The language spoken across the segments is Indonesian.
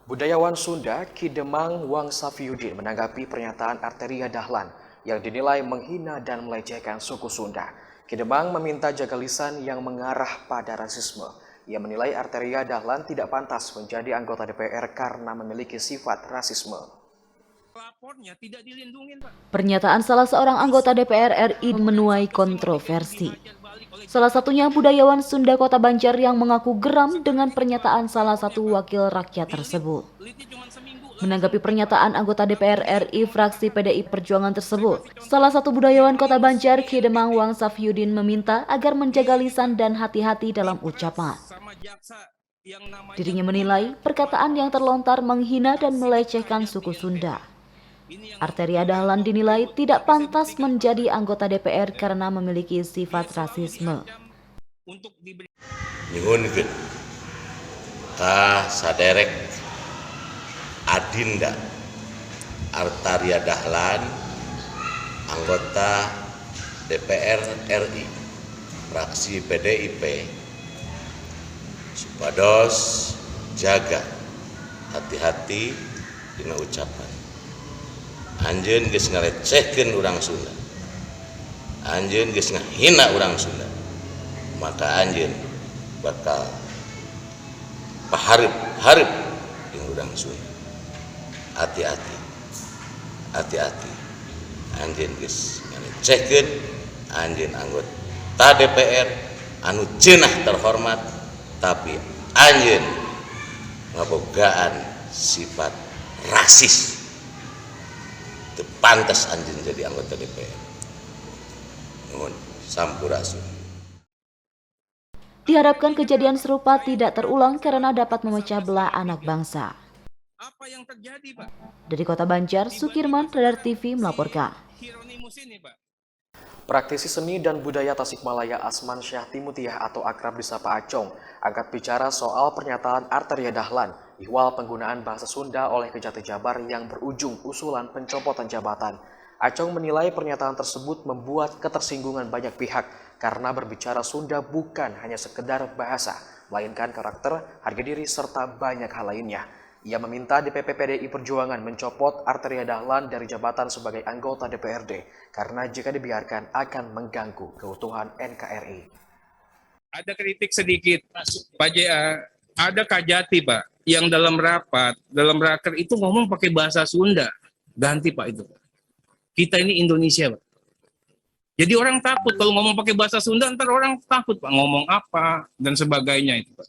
Budayawan Sunda Ki Demang Wang Safiyudin menanggapi pernyataan Arteria Dahlan yang dinilai menghina dan melecehkan suku Sunda. Ki Demang meminta jaga lisan yang mengarah pada rasisme. Ia menilai Arteria Dahlan tidak pantas menjadi anggota DPR karena memiliki sifat rasisme. Pernyataan salah seorang anggota DPR RI menuai kontroversi. Salah satunya budayawan Sunda Kota Banjar yang mengaku geram dengan pernyataan salah satu wakil rakyat tersebut. Menanggapi pernyataan anggota DPR RI fraksi PDI Perjuangan tersebut, salah satu budayawan Kota Banjar Ki Demang Wang Safiyudin meminta agar menjaga lisan dan hati-hati dalam ucapan. Dirinya menilai perkataan yang terlontar menghina dan melecehkan suku Sunda. Arteria Dahlan dinilai tidak pantas menjadi anggota DPR karena memiliki sifat rasisme. Nyuhunkeun ka saderek Adinda Arteria Dahlan, anggota DPR RI fraksi PDIP, supados jaga hati-hati dina ucapan. Anjeun geus ngalecehkeun urang Sunda, anjeun geus ngahina urang Sunda, maka anjeun bakal paharip-harip jeung urang Sunda. Hati-hati, hati-hati. Anjeun geus ngalecehkeun, anjeun anggota DPR anu ceunah terhormat, tapi anjeun ngabogaan sifat rasis. Teu pantas anjeun jadi anggota DPR. Nuhun, sampurasun. Diharapkan kejadian serupa tidak terulang karena dapat memecah belah anak bangsa. Apa yang terjadi, Pak? Dari Kota Banjar, Sukirman, Radar TV melaporkan. Praktisi seni dan budaya Tasikmalaya Asman Syah Timutiah atau akrab disapa Acong angkat bicara soal pernyataan Arteria Dahlan ihwal penggunaan bahasa Sunda oleh Kejati Jabar yang berujung usulan pencopotan jabatan. Acong menilai pernyataan tersebut membuat ketersinggungan banyak pihak karena berbicara Sunda bukan hanya sekedar bahasa, melainkan karakter, harga diri, serta banyak hal lainnya. Ia meminta DPP PDI Perjuangan mencopot Arteria Dahlan dari jabatan sebagai anggota DPRD karena jika dibiarkan akan mengganggu keutuhan NKRI. Ada kritik sedikit, Pak JA. Ada Kajati, Pak, yang dalam raker itu ngomong pakai bahasa Sunda. Ganti, Pak, itu. Kita ini Indonesia, Pak. Jadi orang takut kalau ngomong pakai bahasa Sunda, ntar orang takut, Pak, ngomong apa dan sebagainya itu, Pak.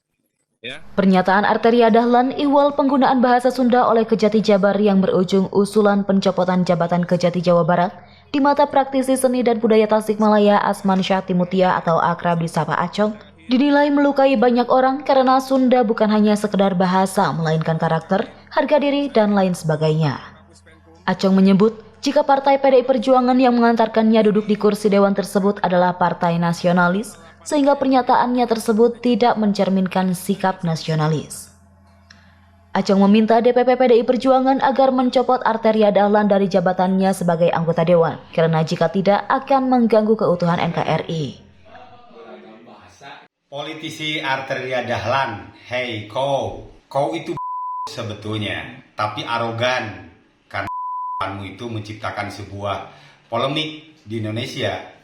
Ya. Pernyataan Arteria Dahlan ihwal penggunaan bahasa Sunda oleh Kejati Jabar yang berujung usulan pencopotan jabatan Kejati Jawa Barat di mata praktisi seni dan budaya Tasikmalaya Asman Syah Timutiah atau akrab disapa Acong dinilai melukai banyak orang karena Sunda bukan hanya sekedar bahasa melainkan karakter, harga diri, dan lain sebagainya. Acong menyebut jika Partai PDI Perjuangan yang mengantarkannya duduk di kursi dewan tersebut adalah partai nasionalis, sehingga pernyataannya tersebut tidak mencerminkan sikap nasionalis. Acong meminta DPP PDI Perjuangan agar mencopot Arteria Dahlan dari jabatannya sebagai anggota dewan, karena jika tidak akan mengganggu keutuhan NKRI. Politisi Arteria Dahlan, hey kau itu sebetulnya, tapi arogan karena kamu itu menciptakan sebuah polemik di Indonesia.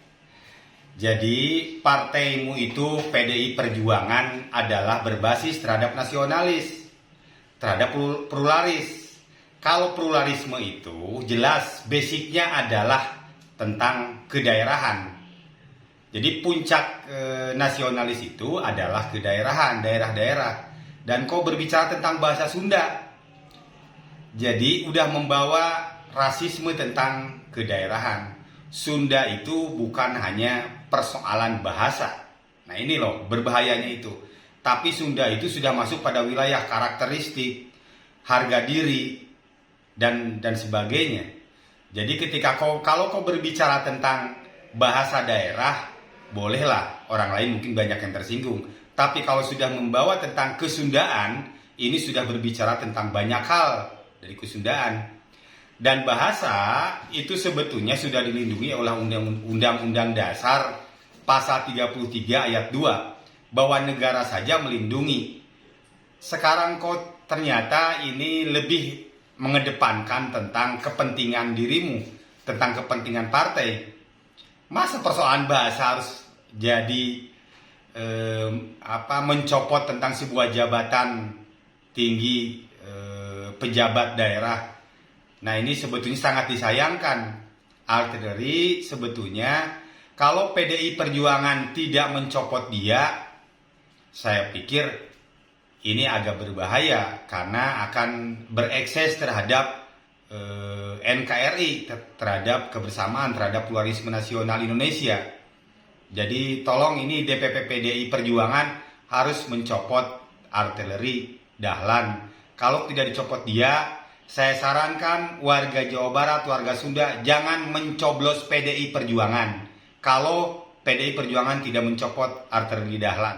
Jadi partaimu itu PDI Perjuangan adalah berbasis terhadap nasionalis, terhadap pluralis. Kalau pluralisme itu jelas basicnya adalah tentang kedaerahan. Jadi puncak nasionalis itu adalah kedaerahan, daerah-daerah. Dan kau berbicara tentang bahasa Sunda. Jadi udah membawa rasisme tentang kedaerahan. Sunda itu bukan hanya persoalan bahasa. Nah ini loh berbahayanya itu. Tapi Sunda itu sudah masuk pada wilayah karakteristik, harga diri, dan sebagainya. Jadi ketika kalau kau berbicara tentang bahasa daerah, bolehlah orang lain mungkin banyak yang tersinggung. Tapi kalau sudah membawa tentang kesundaan, ini sudah berbicara tentang banyak hal dari kesundaan. Dan bahasa itu sebetulnya sudah dilindungi oleh Undang-Undang Dasar Pasal 33 ayat 2 bahwa negara saja melindungi. Sekarang kau ternyata ini lebih mengedepankan tentang kepentingan dirimu, tentang kepentingan partai. Masa persoalan bahasa harus jadi mencopot tentang sebuah jabatan tinggi pejabat daerah. Nah, ini sebetulnya sangat disayangkan. Artileri sebetulnya kalau PDI Perjuangan tidak mencopot dia, saya pikir ini agak berbahaya karena akan berekses terhadap NKRI, terhadap kebersamaan, terhadap pluralisme nasional Indonesia. Jadi tolong ini DPP PDI Perjuangan harus mencopot Artileri Dahlan. Kalau tidak dicopot dia, saya sarankan warga Jawa Barat, warga Sunda jangan mencoblos PDI Perjuangan. Kalau PDI Perjuangan tidak mencopot Artileri Dahlan.